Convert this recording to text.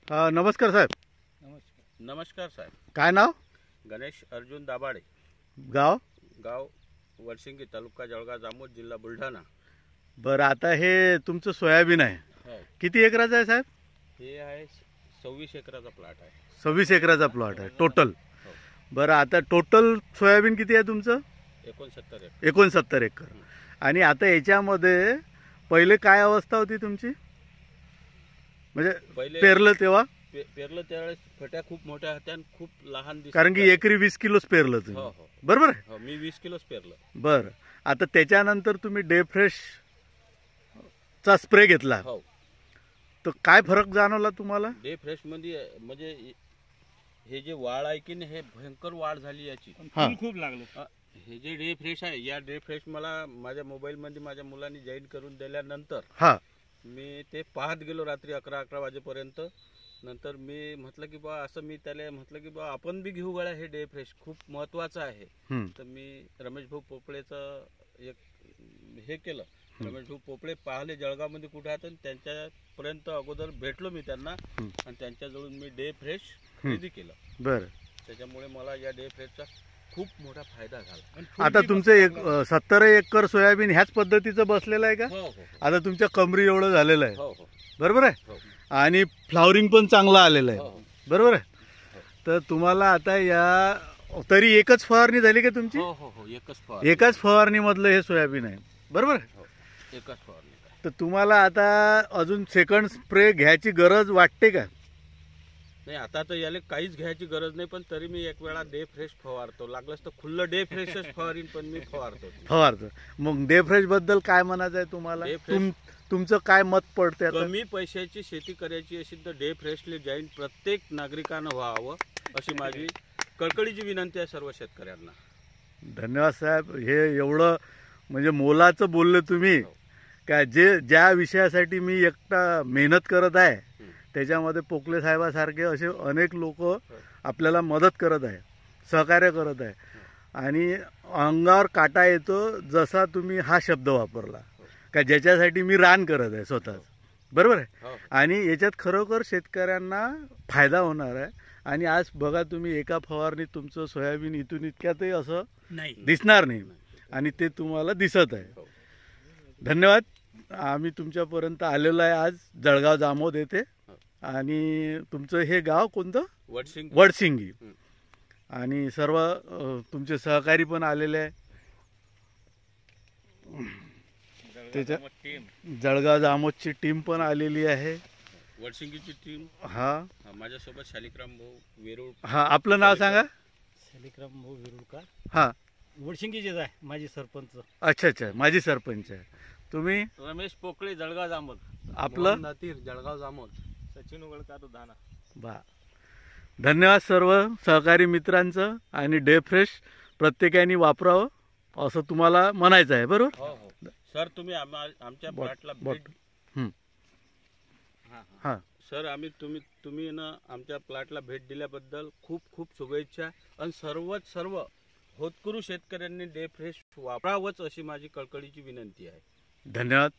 नमस्कार साहेब. नमस्कार साहेब. काय नाव? गणेश अर्जुन दाभाडे. गाव? गाव वडसिंगी, तालुका जळगाव जामोद, जिल्हा बुलढाणा. बरं, आता हे तुमचं सोयाबीन आहे, हो. किती एकराचं आहे साहेब? हे आहे 26 एकराचा प्लॉट आहे. 26 एकराचा प्लॉट आहे टोटल. हो. बरं, आता टोटल सोयाबीन किती आहे तुमचं? 69 एकर. 69 एकर. आणि आता याच्यामध्ये पहिले काय अवस्था होती तुमची, म्हणजे पहिले पेरलं तेव्हा? पेरलं त्यावेळेस फट्या खूप मोठ्या होत्या आणि खूप लहान दिसत कारण की होत्या. एकरी 20 किलोच पेरलं हो तुम्ही, हो बरोबर आहे? हो, मी 20 किलोच पेरलं. बरं, आता त्याच्यानंतर तुम्ही डे फ्रेश चा स्प्रे घेतला, हो. तर काय फरक जाणवला तुम्हाला? डे फ्रेश मध्ये म्हणजे हे जे वाढ आहे की नाही, हे भयंकर वाढ झाली याची. खूप लागलं. हे जे डे फ्रेश आहे, या डे फ्रेश मला माझ्या मोबाईल मध्ये माझ्या मुलांनी जॉईन करून दिल्यानंतर हा, मी ते पाहत गेलो रात्री 11 वाजेपर्यंत. नंतर मी म्हटलं की बा असं, मी त्याला म्हटलं की बा आपण बी घेऊ गळ्या, हे डे फ्रेश खूप महत्वाचं आहे. तर मी रमेश भाऊ पोपळेचं एक हे केलं. रमेश भाऊ पोपळे पाहिले जळगावमध्ये कुठे आहेत, त्यांच्यापर्यंत अगोदर भेटलो मी त्यांना आणि त्यांच्याजवळून मी डे फ्रेश खरेदी केलं. बरं. त्याच्यामुळे मला या डे फ्रेशचा खूप मोठा फायदा झाला. आता तुमचं 70 एकर सोयाबीन ह्याच पद्धतीचं बसलेलं आहे का? हो हो आता तुमच्या कमरी एवढं झालेलं आहे, हो हो बरोबर आहे? हो आणि फ्लावरिंग पण चांगलं आलेलं हो. आहे, बरोबर आहे? तर तुम्हाला आता या तरी एकच फवारणी झाली का तुमची? हो हो हो, एकच फवारणी. एकाच फवारणी मधलं हे सोयाबीन आहे, बरोबर आहे? हो, एकच फवारणी. तर तुम्हाला आता अजून सेकंड स्प्रे घ्यायची गरज वाटते का? नाही, आता तर याला काहीच घ्यायची गरज नाही, पण तरी मी एक वेळा डे फ्रेश फवारतो. लागलंच तर खुल्लं डे फ्रेशच फवारीन, पण मी फवारतो. मग डे फ्रेश बद्दल काय म्हणायचं आहे तुम्हाला? डे फ्रेश- तुमचं काय मत पडते आता? कमी पैशाची शेती करायची असेल तर डे फ्रेशले जॉईन प्रत्येक नागरिकानं व्हावं, अशी माझी कळकळीची विनंती आहे सर्व शेतकऱ्यांना. धन्यवाद साहेब. हे एवढं म्हणजे मोलाचं बोलले तुम्ही का, ज्या विषयासाठी मी एकटा मेहनत करत आहे त्याच्यामध्ये पोकले साहेबासारखे असे अनेक लोक आपल्याला मदत करत आहे, सहकार्य करत आहे. आणि अंगावर काटा येतो जसा तुम्ही हा शब्द वापरला का, ज्याच्यासाठी मी रान करत आहे स्वतःच, बरोबर आहे? आणि याच्यात खरोखर शेतकऱ्यांना फायदा होणार आहे. आणि आज बघा तुम्ही, एका फवारणीत तुमचं सोयाबीन इथून इतक्यातही असं दिसणार नाही, आणि ते तुम्हाला दिसत आहे. धन्यवाद. आम्ही तुमच्यापर्यंत आलेलो आहे आज जळगाव जामोद येथे. आणि तुमचं हे गाव कोणतं? वडसिंगी. आणि सर्व तुमचे सहकारी पण आलेले आहे. त्याच्या जळगाव जामोदची टीम पण आलेली आहे, वडसिंगीची टीम. हा, माझ्यासोबत शालिग्राम भाऊ वेरूळ. हा, आपलं नाव सांगा. शालिग्राम भाऊ वेरूळकर. हा, वडसिंगीचेच आहे, माझी सरपंच. अच्छा अच्छा, माझी सरपंच आहे. तुम्ही? रमेश पोकळे, जळगाव जामोद. आपलं? नातीर, जळगाव जामोद. सचिन उगळकर, दाना. बा, धन्यवाद सर्व सहकारी मित्रांचं. आणि डे फ्रेश प्रत्येकाने वापरावं असं तुम्हाला म्हणायचं आहे, बरोबर? हो हो सर, तुम्ही आमच्या प्लॉटला भेट. हां सर, तुम्ही ना आमच्या प्लॉटला भेट दिल्याबद्दल खूप खूप शुभेच्छा. आणि सर्व होतकरू शेतकऱ्यांनी डे फ्रेश वापरावंच अशी माझी कळकळीची विनंती आहे. धन्यवाद.